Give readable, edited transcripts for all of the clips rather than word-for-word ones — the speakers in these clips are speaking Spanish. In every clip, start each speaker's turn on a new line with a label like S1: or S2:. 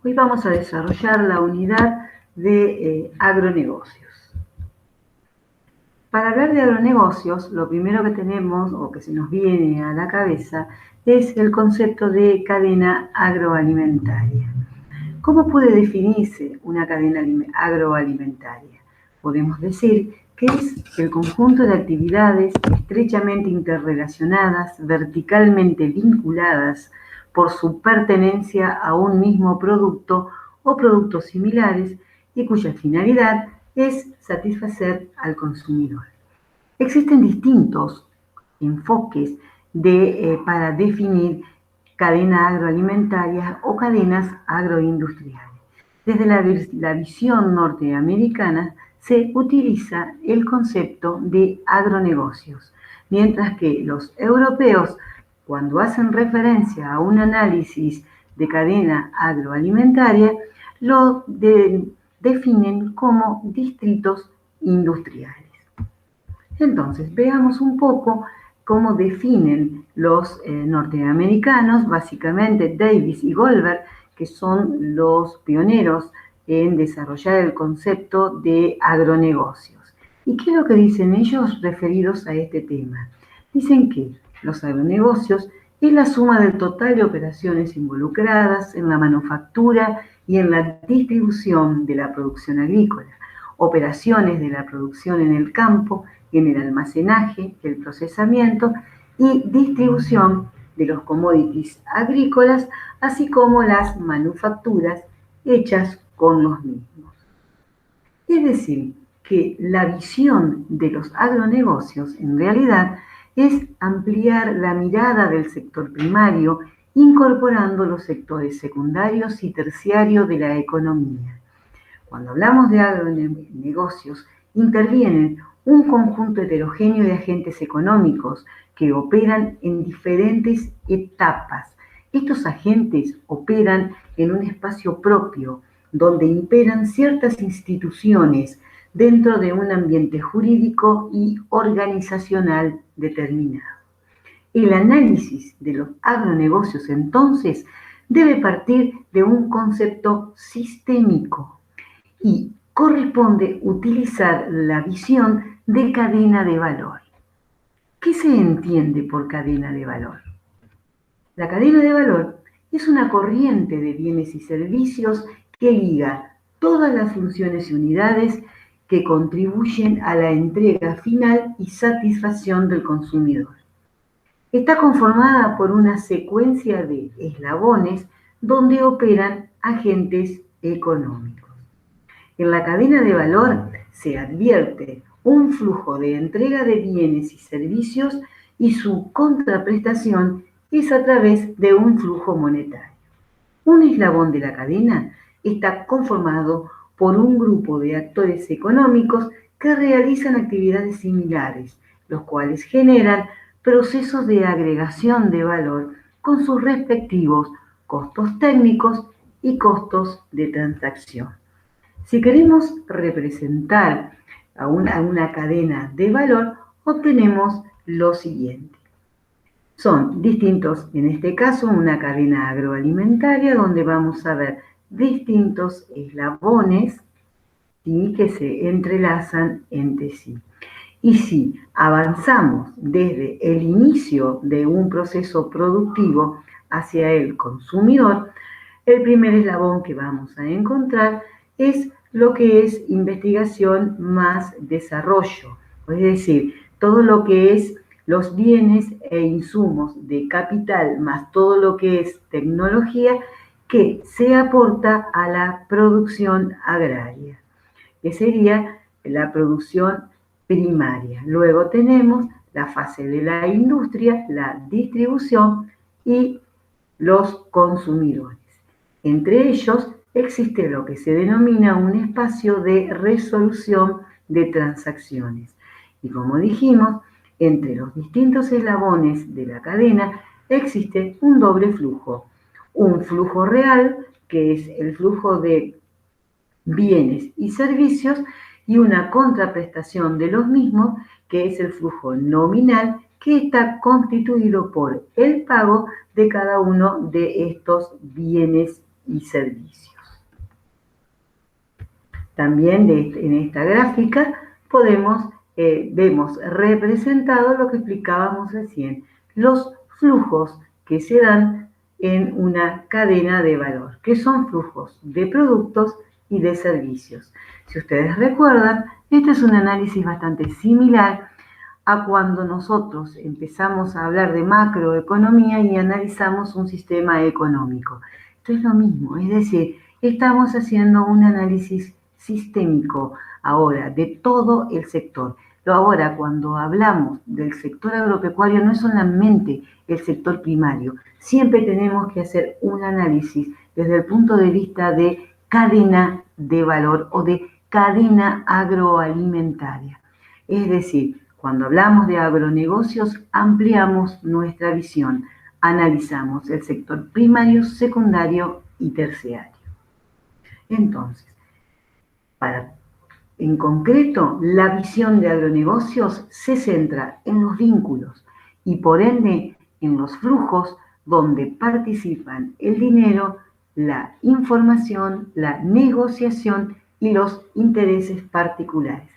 S1: Hoy vamos a desarrollar la unidad de agronegocios. Para hablar de agronegocios, lo primero que tenemos o que se nos viene a la cabeza es el concepto de cadena agroalimentaria. ¿Cómo puede definirse una cadena agroalimentaria? Podemos decir que es el conjunto de actividades estrechamente interrelacionadas, verticalmente vinculadas por su pertenencia a un mismo producto o productos similares y cuya finalidad es satisfacer al consumidor. Existen distintos enfoques para definir cadena agroalimentaria o cadenas agroindustriales. Desde la visión norteamericana se utiliza el concepto de agronegocios, mientras que los europeos, cuando hacen referencia a un análisis de cadena agroalimentaria, lo definen como distritos industriales. Entonces, veamos un poco cómo definen los norteamericanos, básicamente Davis y Goldberg, que son los pioneros en desarrollar el concepto de agronegocios. ¿Y qué es lo que dicen ellos referidos a este tema? Dicen que los agronegocios es la suma del total de operaciones involucradas en la manufactura y en la distribución de la producción agrícola, operaciones de la producción en el campo, en el almacenaje, el procesamiento y distribución de los commodities agrícolas, así como las manufacturas hechas con los mismos. Es decir, que la visión de los agronegocios en realidad es ampliar la mirada del sector primario, incorporando los sectores secundarios y terciarios de la economía. Cuando hablamos de agronegocios, intervienen un conjunto heterogéneo de agentes económicos que operan en diferentes etapas. Estos agentes operan en un espacio propio, donde imperan ciertas instituciones dentro de un ambiente jurídico y organizacional determinado. El análisis de los agronegocios, entonces, debe partir de un concepto sistémico y corresponde utilizar la visión de cadena de valor. ¿Qué se entiende por cadena de valor? La cadena de valor es una corriente de bienes y servicios que liga todas las funciones y unidades que contribuyen a la entrega final y satisfacción del consumidor. Está conformada por una secuencia de eslabones donde operan agentes económicos. En la cadena de valor se advierte un flujo de entrega de bienes y servicios y su contraprestación es a través de un flujo monetario. Un eslabón de la cadena está conformado por un grupo de actores económicos que realizan actividades similares, los cuales generan procesos de agregación de valor con sus respectivos costos técnicos y costos de transacción. Si queremos representar a una cadena de valor, obtenemos lo siguiente. Son distintos, en este caso, una cadena agroalimentaria donde vamos a ver distintos eslabones, ¿sí?, que se entrelazan entre sí. Y si avanzamos desde el inicio de un proceso productivo hacia el consumidor, el primer eslabón que vamos a encontrar es lo que es investigación más desarrollo, es decir, todo lo que es los bienes e insumos de capital más todo lo que es tecnología que se aporta a la producción agraria, que sería la producción primaria. Luego tenemos la fase de la industria, la distribución y los consumidores. Entre ellos existe lo que se denomina un espacio de resolución de transacciones. Y como dijimos, entre los distintos eslabones de la cadena existe un doble flujo. Un flujo real, que es el flujo de bienes y servicios, y una contraprestación de los mismos, que es el flujo nominal, que está constituido por el pago de cada uno de estos bienes y servicios. También en esta gráfica vemos representado lo que explicábamos recién, los flujos que se dan en una cadena de valor, que son flujos de productos y de servicios. Si ustedes recuerdan, este es un análisis bastante similar a cuando nosotros empezamos a hablar de macroeconomía y analizamos un sistema económico. Esto es lo mismo, es decir, estamos haciendo un análisis sistémico ahora de todo el sector. Pero ahora, cuando hablamos del sector agropecuario, no es solamente el sector primario, siempre tenemos que hacer un análisis desde el punto de vista de cadena de valor o de cadena agroalimentaria. Es decir, cuando hablamos de agronegocios, ampliamos nuestra visión, analizamos el sector primario, secundario y terciario. Entonces, en concreto, la visión de agronegocios se centra en los vínculos y por ende en los flujos donde participan el dinero, la información, la negociación y los intereses particulares.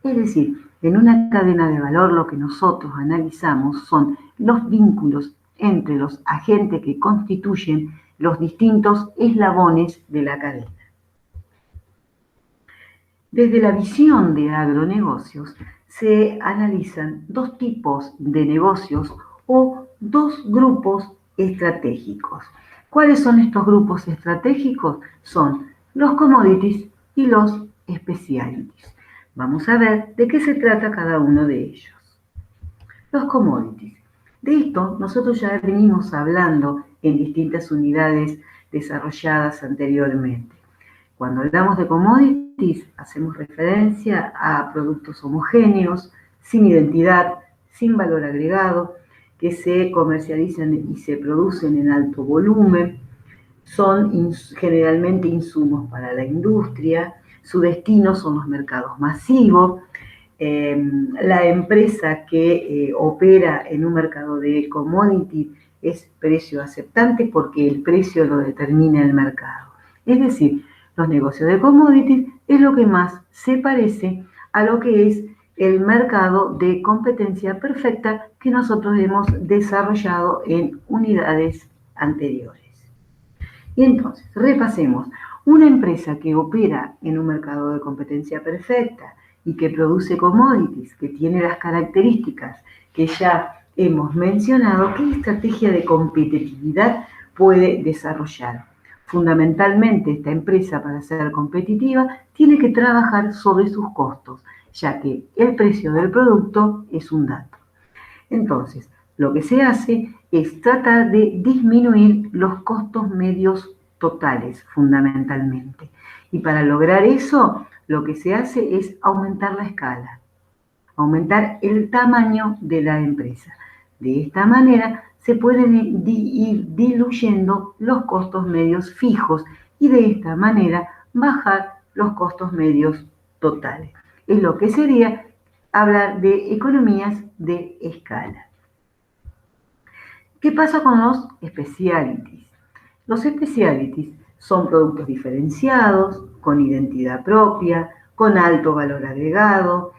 S1: Es decir, en una cadena de valor lo que nosotros analizamos son los vínculos entre los agentes que constituyen los distintos eslabones de la cadena. Desde la visión de agronegocios se analizan dos tipos de negocios o dos grupos estratégicos. ¿Cuáles son estos grupos estratégicos? Son los commodities y los specialties. Vamos a ver de qué se trata cada uno de ellos. Los commodities. De esto nosotros ya venimos hablando en distintas unidades desarrolladas anteriormente. Cuando hablamos de commodities, hacemos referencia a productos homogéneos, sin identidad, sin valor agregado, que se comercializan y se producen en alto volumen, son generalmente insumos para la industria, su destino son los mercados masivos. La empresa que opera en un mercado de commodities es precio aceptante porque el precio lo determina el mercado. Es decir, los negocios de commodities es lo que más se parece a lo que es el mercado de competencia perfecta que nosotros hemos desarrollado en unidades anteriores. Y entonces, repasemos. Una empresa que opera en un mercado de competencia perfecta y que produce commodities, que tiene las características que ya hemos mencionado, ¿qué estrategia de competitividad puede desarrollar? Fundamentalmente, esta empresa, para ser competitiva, tiene que trabajar sobre sus costos, ya que el precio del producto es un dato. Entonces, lo que se hace es tratar de disminuir los costos medios totales, fundamentalmente. Y para lograr eso, lo que se hace es aumentar la escala, aumentar el tamaño de la empresa. De esta manera, se pueden ir diluyendo los costos medios fijos y de esta manera bajar los costos medios totales. Es lo que sería hablar de economías de escala. ¿Qué pasa con los specialties? Los specialties son productos diferenciados, con identidad propia, con alto valor agregado,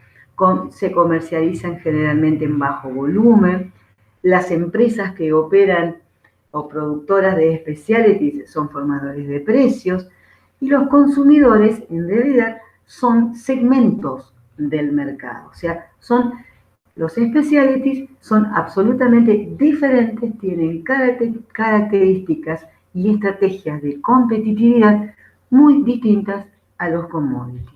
S1: se comercializan generalmente en bajo volumen. Las empresas que operan o productoras de specialties son formadores de precios y los consumidores en realidad son segmentos del mercado. O sea, los specialties son absolutamente diferentes, tienen características y estrategias de competitividad muy distintas a los commodities.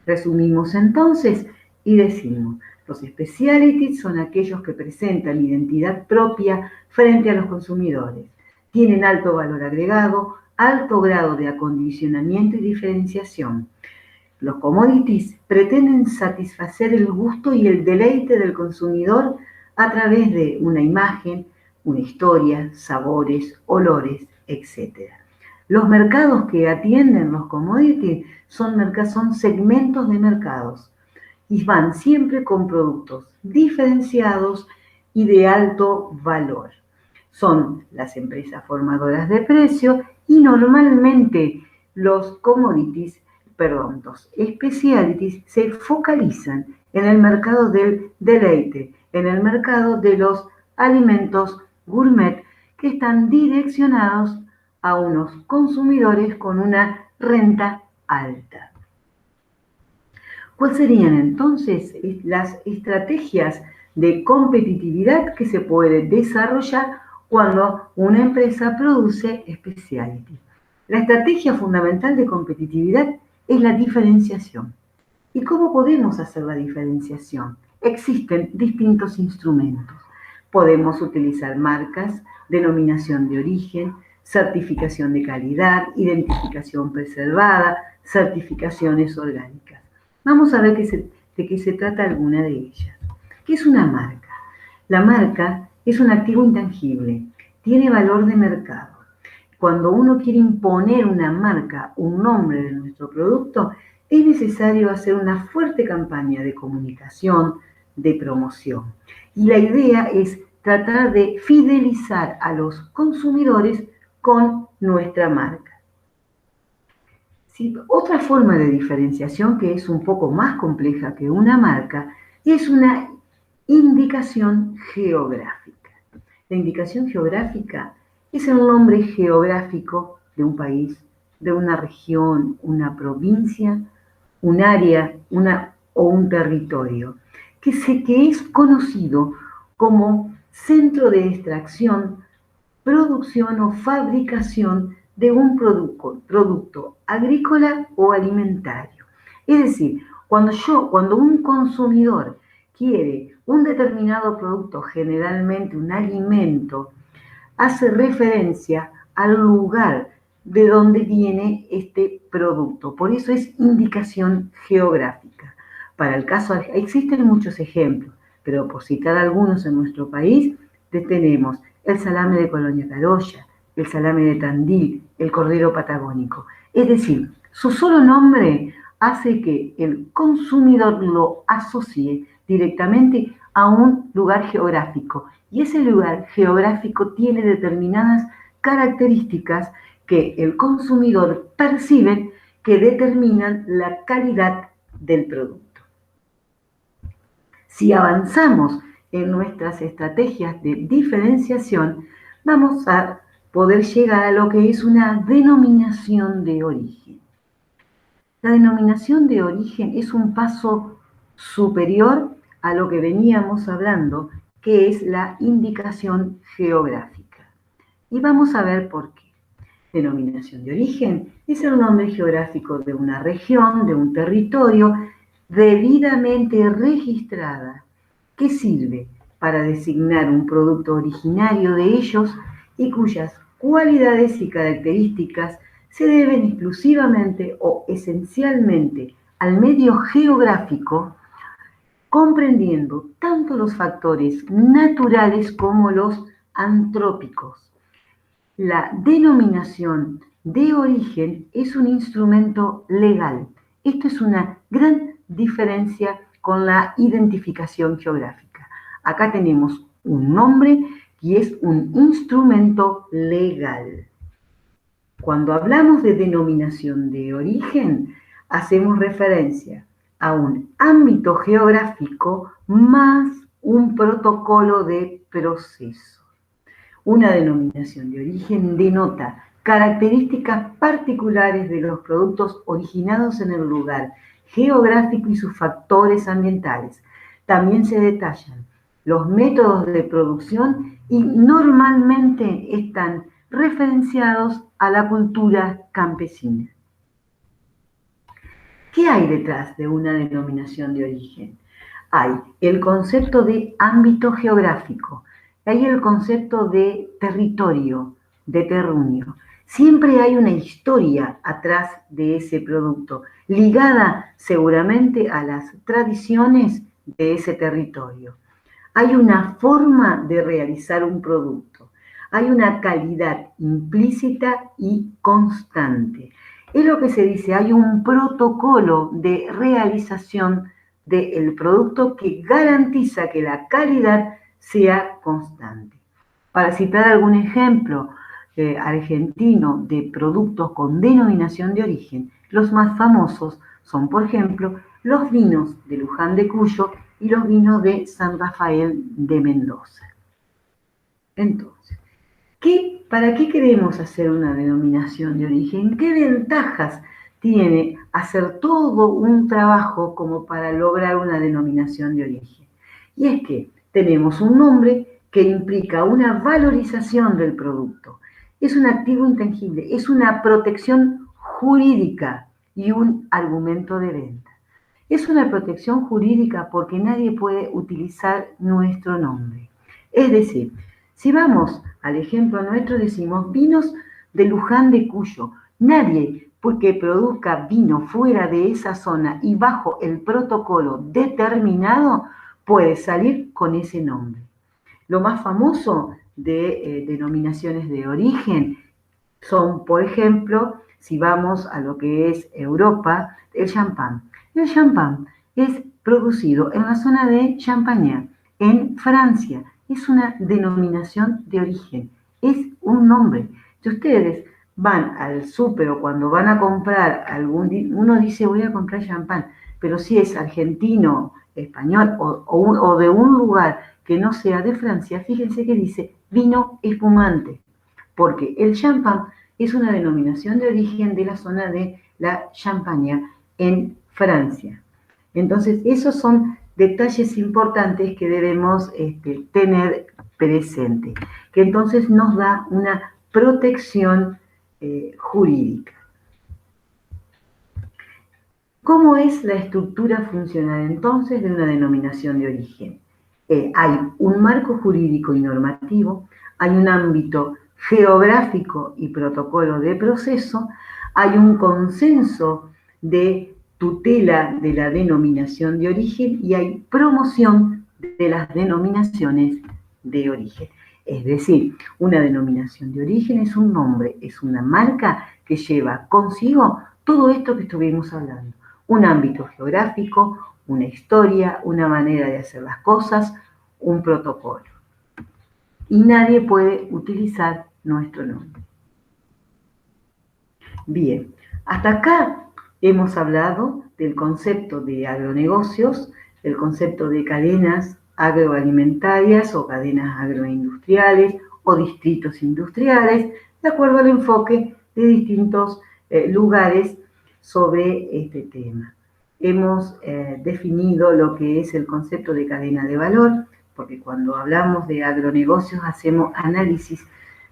S1: Resumimos entonces y decimos, los specialties son aquellos que presentan identidad propia frente a los consumidores. Tienen alto valor agregado, alto grado de acondicionamiento y diferenciación. Los commodities pretenden satisfacer el gusto y el deleite del consumidor a través de una imagen, una historia, sabores, olores, etc. Los mercados que atienden los commodities son segmentos de mercados y van siempre con productos diferenciados y de alto valor. Son las empresas formadoras de precio y normalmente los commodities perdón, los specialties se focalizan en el mercado del deleite, en el mercado de los alimentos gourmet que están direccionados a unos consumidores con una renta alta. ¿Cuáles serían entonces las estrategias de competitividad que se pueden desarrollar cuando una empresa produce specialty? La estrategia fundamental de competitividad es la diferenciación. ¿Y cómo podemos hacer la diferenciación? Existen distintos instrumentos. Podemos utilizar marcas, denominación de origen, certificación de calidad, identificación preservada, certificaciones orgánicas. Vamos a ver de qué se trata alguna de ellas. ¿Qué es una marca? La marca es un activo intangible, tiene valor de mercado. Cuando uno quiere imponer una marca, un nombre de nuestro producto, es necesario hacer una fuerte campaña de comunicación, de promoción. Y la idea es tratar de fidelizar a los consumidores con nuestra marca. Sí, otra forma de diferenciación que es un poco más compleja que una marca es una indicación geográfica. La indicación geográfica es el nombre geográfico de un país, de una región, una provincia, un área o un territorio, que es conocido como centro de extracción, producción o fabricación de un producto agrícola o alimentario. Es decir, cuando un consumidor quiere un determinado producto, generalmente un alimento, hace referencia al lugar de donde viene este producto. Por eso es indicación geográfica. Para el caso, existen muchos ejemplos, pero por citar algunos en nuestro país, tenemos el salame de Colonia Carolla, el salame de Tandil, el cordero patagónico. Es decir, su solo nombre hace que el consumidor lo asocie directamente a un lugar geográfico. Y ese lugar geográfico tiene determinadas características que el consumidor percibe que determinan la calidad del producto. Si avanzamos en nuestras estrategias de diferenciación, vamos a poder llegar a lo que es una denominación de origen. La denominación de origen es un paso superior a lo que veníamos hablando, que es la indicación geográfica. Y vamos a ver por qué. Denominación de origen es el nombre geográfico de una región, de un territorio, debidamente registrada, que sirve para designar un producto originario de ellos y cuyas cualidades y características se deben exclusivamente o esencialmente al medio geográfico, comprendiendo tanto los factores naturales como los antrópicos. La denominación de origen es un instrumento legal. Esto es una gran diferencia con la identificación geográfica. Acá tenemos un nombre y es un instrumento legal. Cuando hablamos de denominación de origen, hacemos referencia a un ámbito geográfico más un protocolo de proceso. Una denominación de origen denota características particulares de los productos originados en el lugar geográfico y sus factores ambientales. También se detallan los métodos de producción y normalmente están referenciados a la cultura campesina. ¿Qué hay detrás de una denominación de origen? Hay el concepto de ámbito geográfico, hay el concepto de territorio, de terruño. Siempre hay una historia atrás de ese producto, ligada seguramente a las tradiciones de ese territorio. Hay una forma de realizar un producto, hay una calidad implícita y constante. Es lo que se dice, hay un protocolo de realización del producto que garantiza que la calidad sea constante. Para citar algún ejemplo argentino de productos con denominación de origen, Los más famosos son, por ejemplo, los vinos de Luján de Cuyo y los vinos de San Rafael de Mendoza. Entonces, ¿para qué queremos hacer una denominación de origen? ¿Qué ventajas tiene hacer todo un trabajo como para lograr una denominación de origen? Y es que tenemos un nombre que implica una valorización del producto. Es un activo intangible, es una protección jurídica y un argumento de venta. Es una protección jurídica porque nadie puede utilizar nuestro nombre. Es decir, si vamos al ejemplo nuestro, decimos vinos de Luján de Cuyo. Nadie que produzca vino fuera de esa zona y bajo el protocolo determinado puede salir con ese nombre. Lo más famoso de denominaciones de origen son, por ejemplo, si vamos a lo que es Europa, el champán. El champán es producido en la zona de Champaña, en Francia. Es una denominación de origen, es un nombre. Si ustedes van al súper o cuando van a comprar uno dice voy a comprar champán, pero si es argentino, español o de un lugar que no sea de Francia, fíjense que dice vino espumante, porque el champán es una denominación de origen de la zona de la Champaña en Francia. Entonces, esos son detalles importantes que debemos tener presente, que entonces nos da una protección jurídica. ¿Cómo es la estructura funcional entonces de una denominación de origen? Hay un marco jurídico y normativo, hay un ámbito geográfico y protocolo de proceso, hay un consenso de tutela de la denominación de origen y hay promoción de las denominaciones de origen. Es decir, una denominación de origen es un nombre, es una marca que lleva consigo todo esto que estuvimos hablando. Un ámbito geográfico, una historia, una manera de hacer las cosas, un protocolo. Y nadie puede utilizar nuestro nombre. Bien, hasta acá hemos hablado del concepto de agronegocios, el concepto de cadenas agroalimentarias o cadenas agroindustriales o distritos industriales, de acuerdo al enfoque de distintos lugares sobre este tema. Hemos definido lo que es el concepto de cadena de valor, porque cuando hablamos de agronegocios hacemos análisis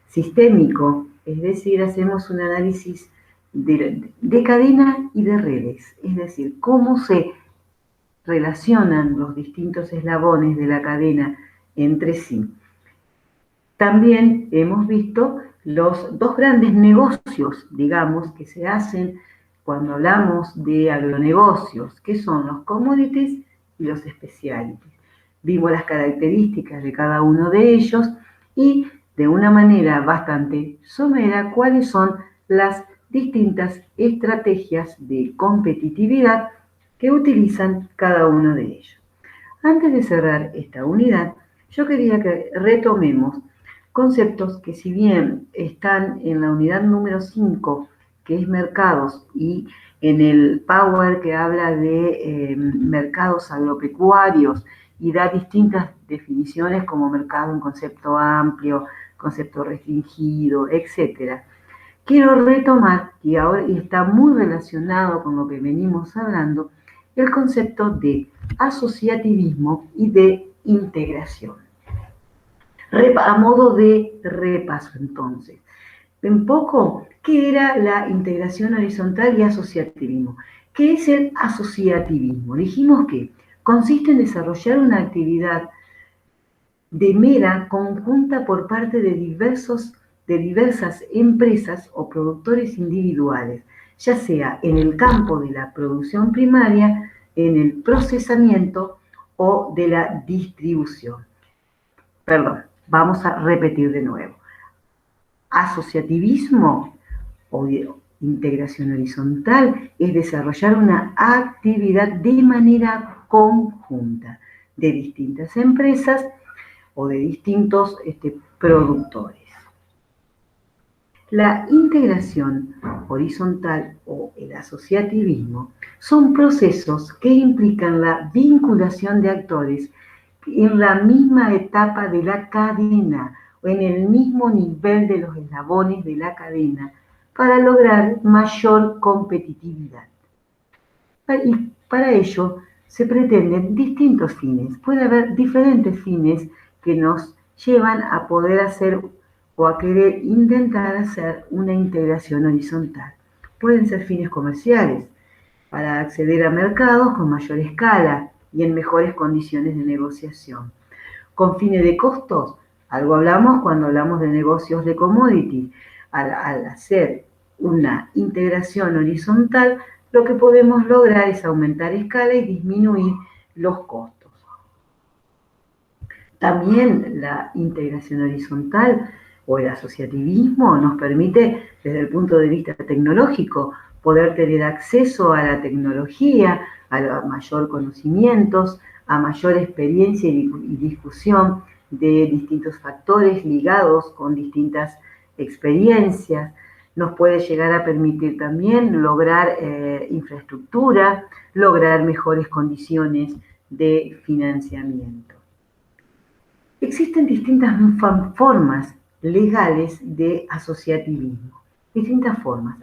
S1: sistémico, es decir, hacemos un análisis de cadena y de redes, es decir, cómo se relacionan los distintos eslabones de la cadena entre sí. También hemos visto los dos grandes negocios, digamos, que se hacen cuando hablamos de agronegocios, que son los commodities y los specialties. Vimos las características de cada uno de ellos y de una manera bastante somera cuáles son las distintas estrategias de competitividad que utilizan cada uno de ellos. Antes de cerrar esta unidad, yo quería que retomemos conceptos que si bien están en la unidad número 5, que es mercados, y en el Power que habla de mercados agropecuarios y da distintas definiciones como mercado en concepto amplio, concepto restringido, etc. Quiero retomar, y ahora está muy relacionado con lo que venimos hablando, el concepto de asociativismo y de integración. A modo de repaso, entonces, un poco, ¿qué era la integración horizontal y asociativismo? ¿Qué es el asociativismo? Dijimos que consiste en desarrollar una actividad de mera conjunta por parte de diversas empresas o productores individuales, ya sea en el campo de la producción primaria, en el procesamiento o de la distribución. Perdón, vamos a repetir de nuevo. Asociativismo o integración horizontal es desarrollar una actividad de manera conjunta de distintas empresas o de distintos productores. La integración horizontal o el asociativismo son procesos que implican la vinculación de actores en la misma etapa de la cadena o en el mismo nivel de los eslabones de la cadena para lograr mayor competitividad. Y para ello se pretenden distintos fines. Puede haber diferentes fines que nos llevan a poder hacer o a querer intentar hacer una integración horizontal. Pueden ser fines comerciales, para acceder a mercados con mayor escala y en mejores condiciones de negociación. Con fines de costos, algo hablamos cuando hablamos de negocios de commodity. Al hacer una integración horizontal, lo que podemos lograr es aumentar escala y disminuir los costos. También la integración horizontal o el asociativismo nos permite, desde el punto de vista tecnológico, poder tener acceso a la tecnología, a mayor conocimientos, a mayor experiencia y difusión de distintos factores ligados con distintas experiencias. Nos puede llegar a permitir también lograr infraestructura, lograr mejores condiciones de financiamiento. Existen distintas formas legales de asociativismo, distintas formas.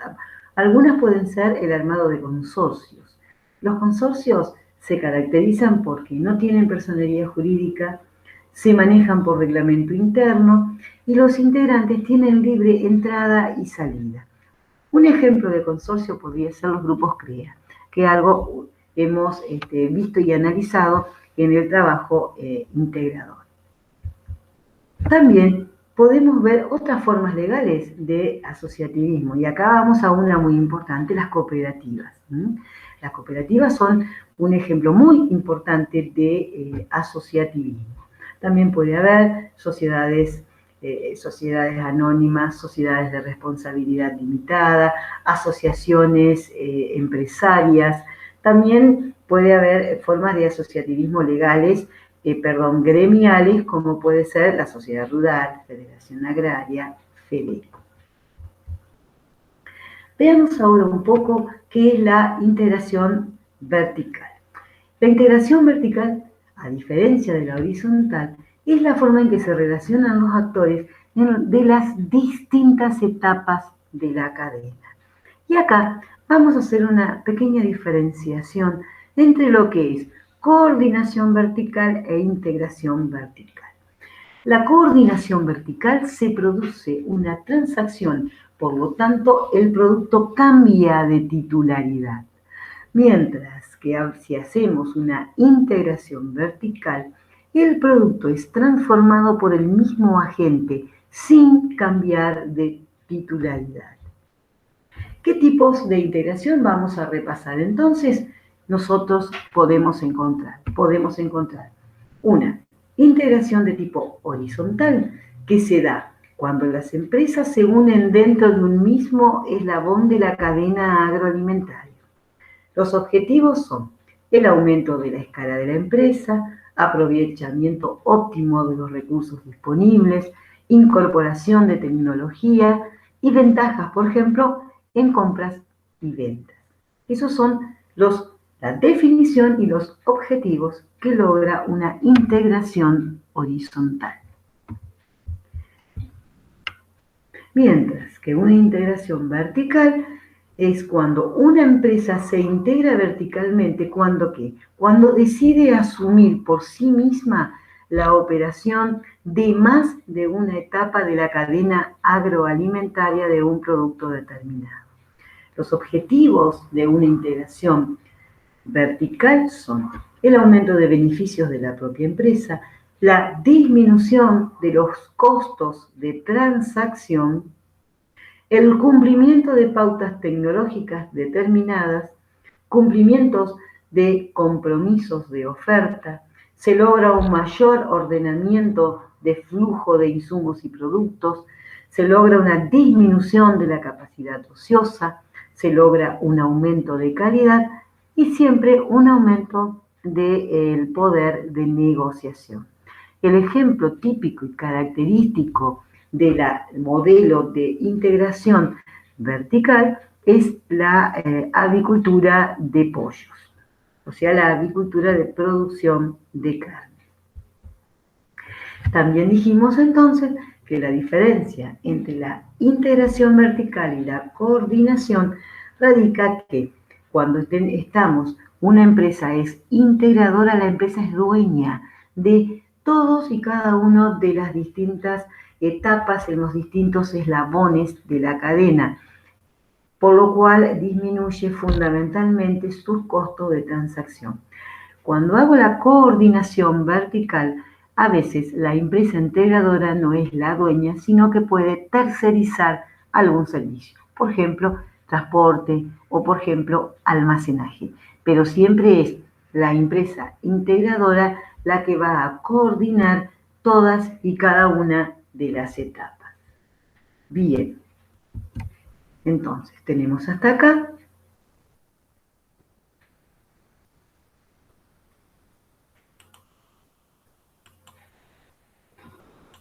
S1: Algunas pueden ser el armado de consorcios. Los consorcios se caracterizan porque no tienen personería jurídica, se manejan por reglamento interno y los integrantes tienen libre entrada y salida. Un ejemplo de consorcio podría ser los grupos CREA, que algo hemos visto y analizado en el trabajo integrador. También podemos ver otras formas legales de asociativismo, y acá vamos a una muy importante, las cooperativas. Las cooperativas son un ejemplo muy importante de asociativismo. También puede haber sociedades anónimas, sociedades de responsabilidad limitada, asociaciones empresarias. También puede haber formas de asociativismo legales, gremiales, como puede ser la Sociedad Rural, Federación Agraria, FEDECO. Veamos ahora un poco qué es la integración vertical. La integración vertical, a diferencia de la horizontal, es la forma en que se relacionan los actores de las distintas etapas de la cadena. Y acá vamos a hacer una pequeña diferenciación entre lo que es coordinación vertical e integración vertical. La coordinación vertical se produce una transacción, por lo tanto el producto cambia de titularidad. Mientras que si hacemos una integración vertical, el producto es transformado por el mismo agente sin cambiar de titularidad. ¿Qué tipos de integración vamos a repasar? Entonces, nosotros podemos encontrar una integración de tipo horizontal, que se da cuando las empresas se unen dentro de un mismo eslabón de la cadena agroalimentaria. Los objetivos son el aumento de la escala de la empresa, aprovechamiento óptimo de los recursos disponibles, incorporación de tecnología y ventajas, por ejemplo, en compras y ventas. Esos son la definición y los objetivos que logra una integración horizontal. Mientras que una integración vertical es cuando una empresa se integra verticalmente, cuando decide asumir por sí misma la operación de más de una etapa de la cadena agroalimentaria de un producto determinado. Los objetivos de una integración vertical son el aumento de beneficios de la propia empresa, la disminución de los costos de transacción, el cumplimiento de pautas tecnológicas determinadas, cumplimientos de compromisos de oferta, se logra un mayor ordenamiento de flujo de insumos y productos, se logra una disminución de la capacidad ociosa, se logra un aumento de calidad y siempre un aumento del poder de negociación. El ejemplo típico y característico del modelo de integración vertical es la avicultura de pollos, o sea, la avicultura de producción de carne. También dijimos entonces que la diferencia entre la integración vertical y la coordinación radica que cuando una empresa es integradora, la empresa es dueña de todos y cada uno de las distintas etapas en los distintos eslabones de la cadena, por lo cual disminuye fundamentalmente sus costos de transacción. Cuando hago la coordinación vertical, a veces la empresa integradora no es la dueña, sino que puede tercerizar algún servicio, por ejemplo, transporte o, por ejemplo, almacenaje. Pero siempre es la empresa integradora la que va a coordinar todas y cada una de las etapas. Bien, entonces tenemos hasta acá